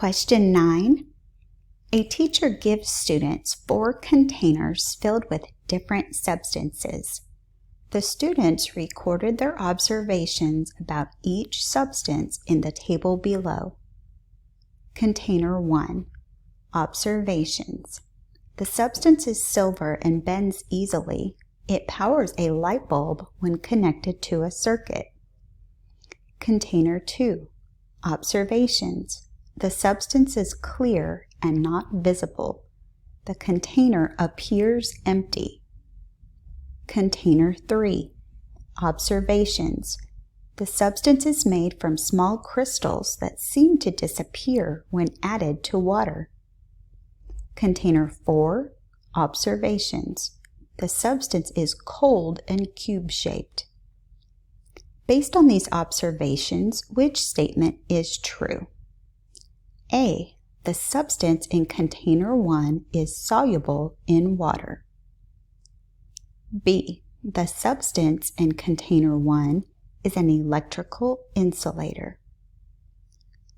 Question 9. A teacher gives students 4 containers filled with different substances. The students recorded their observations about each substance in the table below. Container 1. Observations. The substance is silver and bends easily. It powers a light bulb when connected to a circuit. Container 2. Observations. The substance is clear and not visible. The container appears empty. Container 3. Observations. The substance is made from small crystals that seem to disappear when added to water. Container 4. Observations. The substance is cold and cube-shaped. Based on these observations, which statement is true? A. The substance in container 1 is soluble in water. B. The substance in container 1 is an electrical insulator.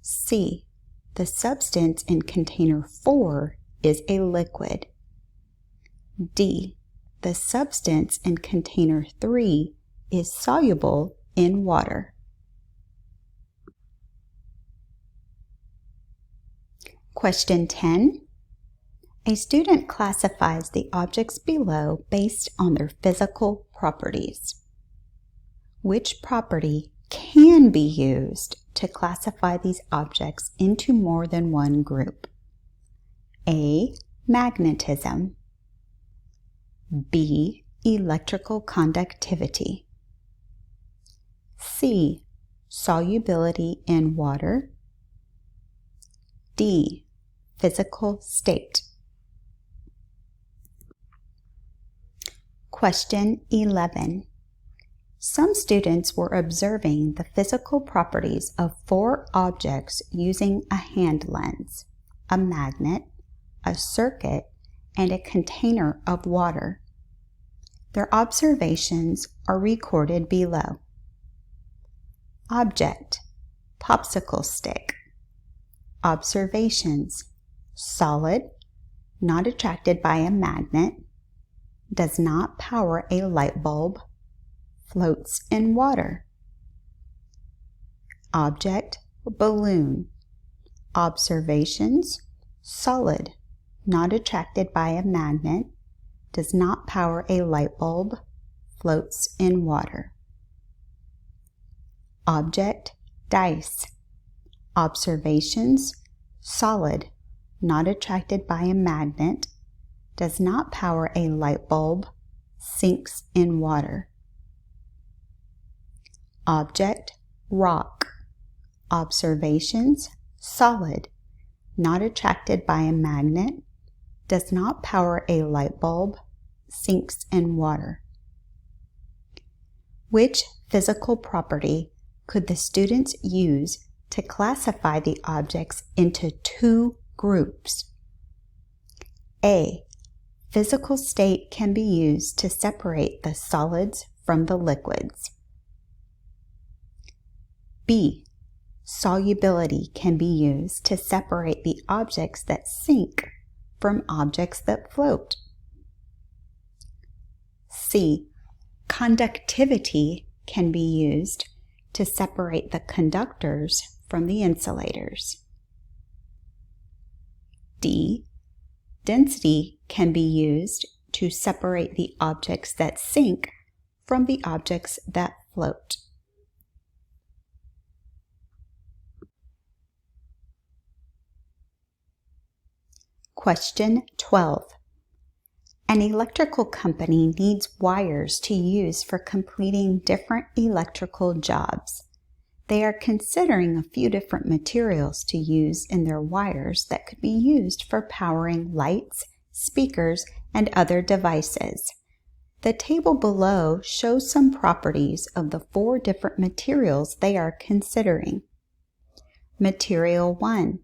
C. The substance in container 4 is a liquid. D. The substance in container 3 is soluble in water. Question 10. A student classifies the objects below based on their physical properties. Which property can be used to classify these objects into more than one group? A. Magnetism. B. Electrical conductivity. C. Solubility in water. D. Physical state. Question 11. Some students were observing the physical properties of 4 objects using a hand lens, a magnet, a circuit, and a container of water. Their observations are recorded below. Object: popsicle stick. Observations: solid, not attracted by a magnet, does not power a light bulb, floats in water. Object: balloon. Observations: solid, not attracted by a magnet, does not power a light bulb, floats in water. Object: dice. Observations: solid, not attracted by a magnet, does not power a light bulb, sinks in water. Object: rock. Observations: solid, not attracted by a magnet, does not power a light bulb, sinks in water. Which physical property could the students use to classify the objects into 2 groups? A. Physical state can be used to separate the solids from the liquids. B. Solubility can be used to separate the objects that sink from objects that float. C. Conductivity can be used to separate the conductors from the insulators. D. Density can be used to separate the objects that sink from the objects that float. Question 12. An electrical company needs wires to use for completing different electrical jobs. They are considering a few different materials to use in their wires that could be used for powering lights, speakers, and other devices. The table below shows some properties of the 4 different materials they are considering. Material 1.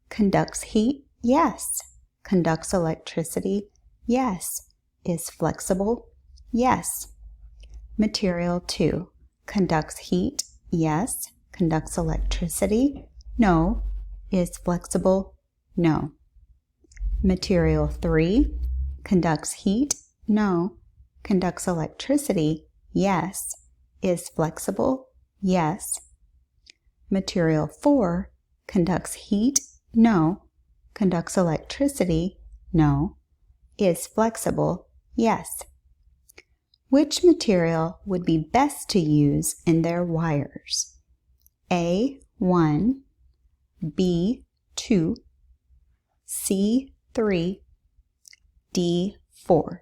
Conducts heat? Yes. Conducts electricity? Yes. Is flexible? Yes. Material 2. Conducts heat? Yes. Conducts electricity? No. is flexible? No. Material 3 conducts heat? No. Conducts electricity? Yes. Is flexible? Yes. Material 4 conducts heat? No. Conducts electricity? No. Is flexible? Yes. Which material would be best to use in their wires? A1, B2, C3, D4.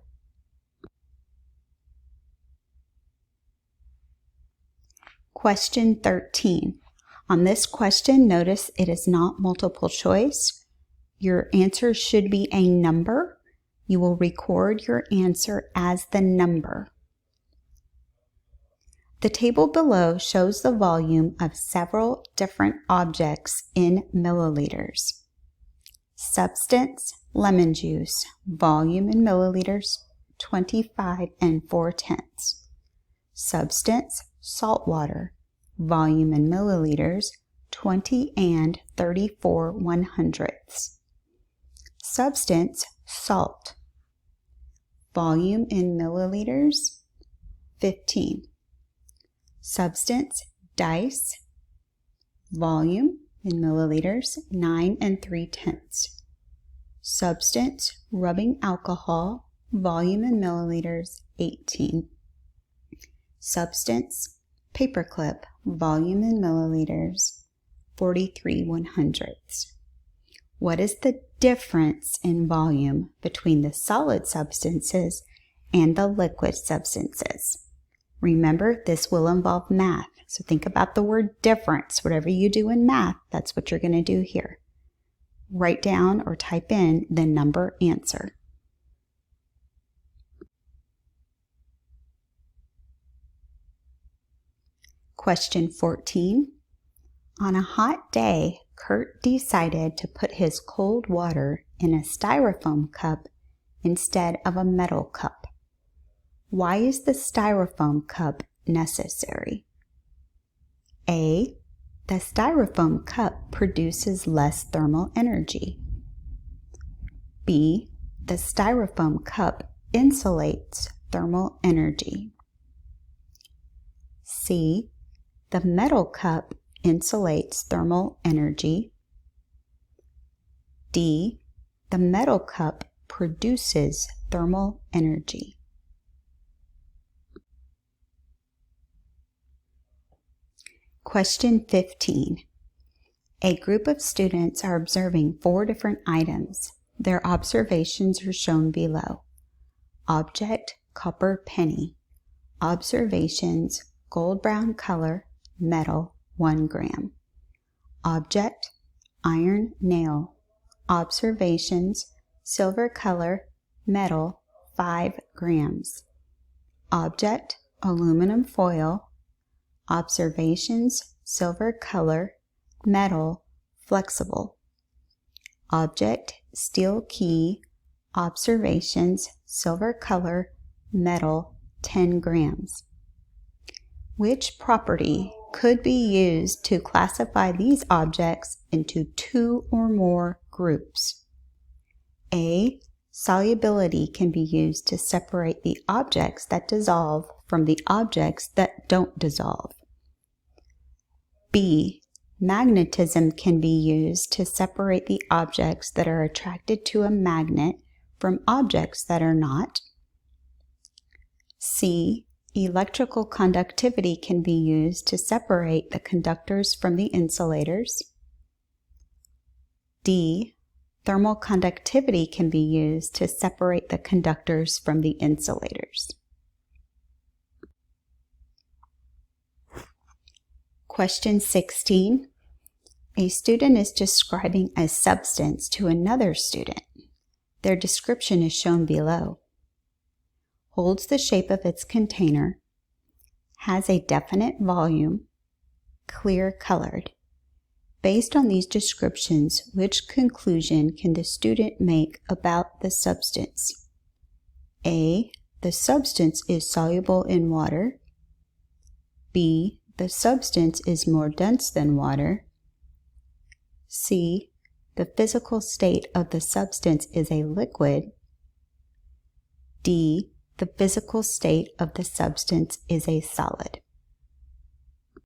Question 13. On this question, notice it is not multiple choice. Your answer should be a number. You will record your answer as the number. The table below shows the volume of several different objects in milliliters. Substance, lemon juice, volume in milliliters, 25 4/10. Substance, salt water, volume in milliliters, 20 and 34/100. Substance, salt, volume in milliliters, 15. Substance, dice, volume in milliliters, 9 3/10. Substance, rubbing alcohol, volume in milliliters, 18. Substance, paperclip, volume in milliliters, 43/100. What is the difference in volume between the solid substances and the liquid substances? Remember, this will involve math, so think about the word difference. Whatever you do in math, that's what you're going to do here. Write down or type in the number answer. Question 14. On a hot day, Kurt decided to put his cold water in a styrofoam cup instead of a metal cup. Why is the styrofoam cup necessary? A. The styrofoam cup produces less thermal energy. B. The styrofoam cup insulates thermal energy. C. The metal cup insulates thermal energy. D. The metal cup produces thermal energy. Question 15. A group of students are observing 4 different items. Their observations are shown below. Object, copper penny. Observations, gold brown color, metal, 1 gram. Object, iron nail. Observations, silver color, metal, 5 grams. Object, aluminum foil. Observations, silver color, metal, flexible. Object, steel key. Observations, silver color, metal, 10 grams. Which property could be used to classify these objects into 2 or more groups? A. Solubility can be used to separate the objects that dissolve from the objects that don't dissolve. B. Magnetism can be used to separate the objects that are attracted to a magnet from objects that are not. C. Electrical conductivity can be used to separate the conductors from the insulators. D. Thermal conductivity can be used to separate the conductors from the insulators. Question 16. A student is describing a substance to another student. Their description is shown below. Holds the shape of its container, has a definite volume, clear colored. Based on these descriptions, which conclusion can the student make about the substance? A. The substance is soluble in water. B. The substance is more dense than water. C. The physical state of the substance is a liquid. D. The physical state of the substance is a solid.